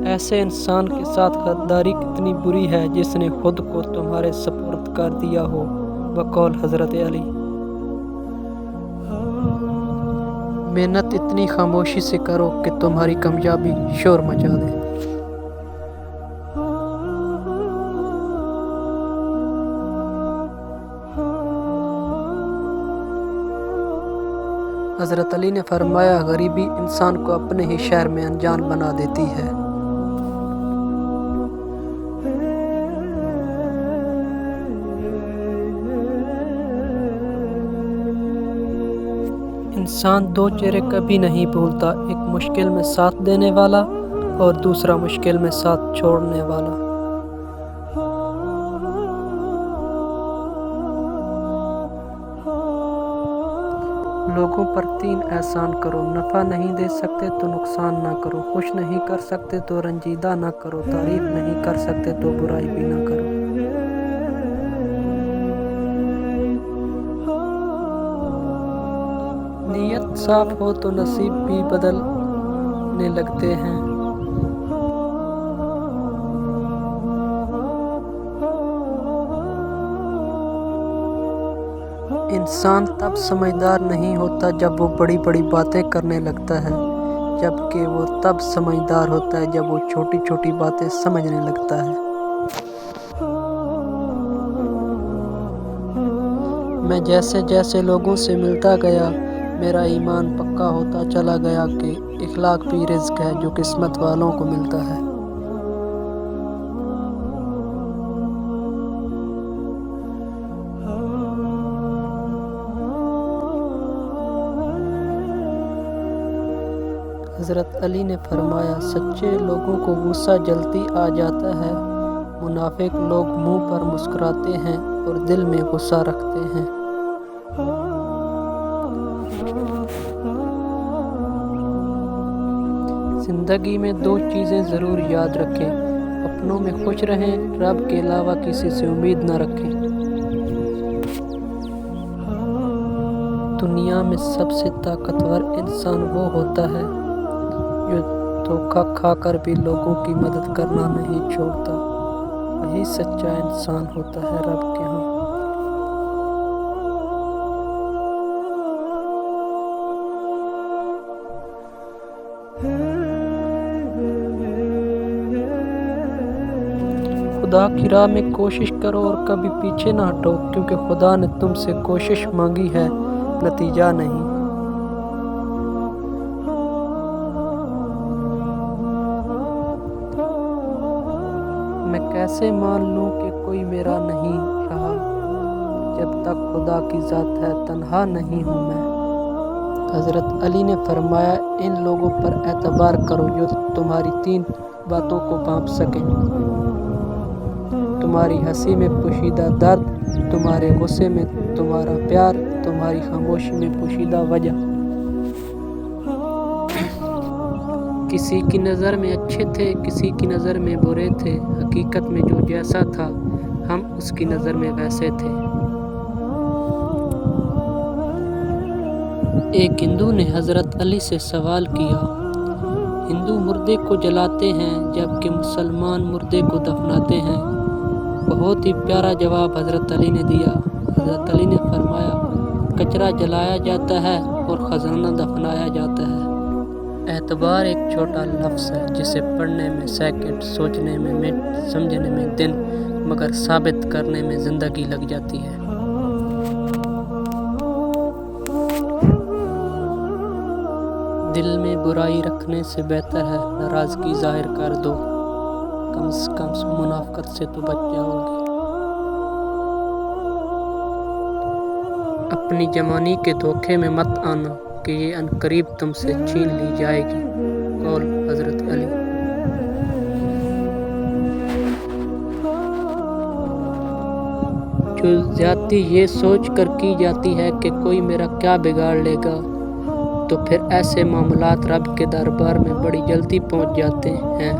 ایسے انسان کے ساتھ غداری کتنی بری ہے جس نے خود کو تمہارے سپرد کر دیا ہو۔ بقول حضرت علی۔ محنت اتنی خاموشی سے کرو کہ تمہاری کامیابی شور مچا دے۔ حضرت علی نے فرمایا، غریبی انسان کو اپنے ہی شہر میں انجان بنا دیتی ہے۔ انسان دو چہرے کبھی نہیں بھولتا، ایک مشکل میں ساتھ دینے والا اور دوسرا مشکل میں ساتھ چھوڑنے والا۔ لوگوں پر 3 احسان کرو، نفع نہیں دے سکتے تو نقصان نہ کرو، خوش نہیں کر سکتے تو رنجیدہ نہ کرو، تعریف نہیں کر سکتے تو برائی بھی نہ کرو۔ نیت صاف ہو تو نصیب بھی بدلنے لگتے ہیں۔ انسان تب سمجھدار نہیں ہوتا جب وہ بڑی بڑی باتیں کرنے لگتا ہے، جبکہ وہ تب سمجھدار ہوتا ہے جب وہ چھوٹی چھوٹی باتیں سمجھنے لگتا ہے۔ میں جیسے جیسے لوگوں سے ملتا گیا، میرا ایمان پکا ہوتا چلا گیا کہ اخلاق بھی رزق ہے جو قسمت والوں کو ملتا ہے۔ حضرت علی نے فرمایا، سچے لوگوں کو غصہ جلدی آ جاتا ہے، منافق لوگ منہ پر مسکراتے ہیں اور دل میں غصہ رکھتے ہیں۔ زندگی میں 2 چیزیں ضرور یاد رکھیں، اپنوں میں خوش رہیں، رب کے علاوہ کسی سے امید نہ رکھیں۔ دنیا میں سب سے طاقتور انسان وہ ہوتا ہے جو دھوکہ کھا کر بھی لوگوں کی مدد کرنا نہیں چھوڑتا، وہی سچا انسان ہوتا ہے رب کے ہاں۔ خدا کی راہ میں کوشش کرو اور کبھی پیچھے نہ ہٹو، کیونکہ خدا نے تم سے کوشش مانگی ہے، نتیجہ نہیں۔ میں کیسے مان لوں کہ کوئی میرا نہیں رہا، جب تک خدا کی ذات ہے تنہا نہیں ہوں میں۔ حضرت علی نے فرمایا، ان لوگوں پر اعتبار کرو جو تمہاری 3 باتوں کو بانپ سکیں، تمہاری ہنسی میں پوشیدہ درد، تمہارے غصے میں تمہارا پیار، تمہاری خاموشی میں پوشیدہ وجہ۔ کسی کی نظر میں اچھے تھے، کسی کی نظر میں برے تھے، حقیقت میں جو جیسا تھا ہم اس کی نظر میں ویسے تھے۔ ایک ہندو نے حضرت علی سے سوال کیا، ہندو مردے کو جلاتے ہیں جبکہ مسلمان مردے کو دفناتے ہیں؟ بہت ہی پیارا جواب حضرت علی نے دیا۔ حضرت علی نے فرمایا، کچرا جلایا جاتا ہے اور خزانہ دفنایا جاتا ہے۔ اعتبار ایک چھوٹا لفظ ہے جسے پڑھنے میں سیکنڈ، سوچنے میں منٹ، سمجھنے میں دن، مگر ثابت کرنے میں زندگی لگ جاتی ہے۔ دل میں برائی رکھنے سے بہتر ہے ناراضگی ظاہر کر دو، کم سے کم منافقت سے تو بچ جاؤ گے۔ اپنی جوانی کے دھوکے میں مت آنا کہ یہ عنقریب تم سے چھین لی جائے گی۔ قول حضرت علی۔ جو زیادتی یہ سوچ کر کی جاتی ہے کہ کوئی میرا کیا بگاڑ لے گا، تو پھر ایسے معاملات رب کے دربار میں بڑی جلدی پہنچ جاتے ہیں۔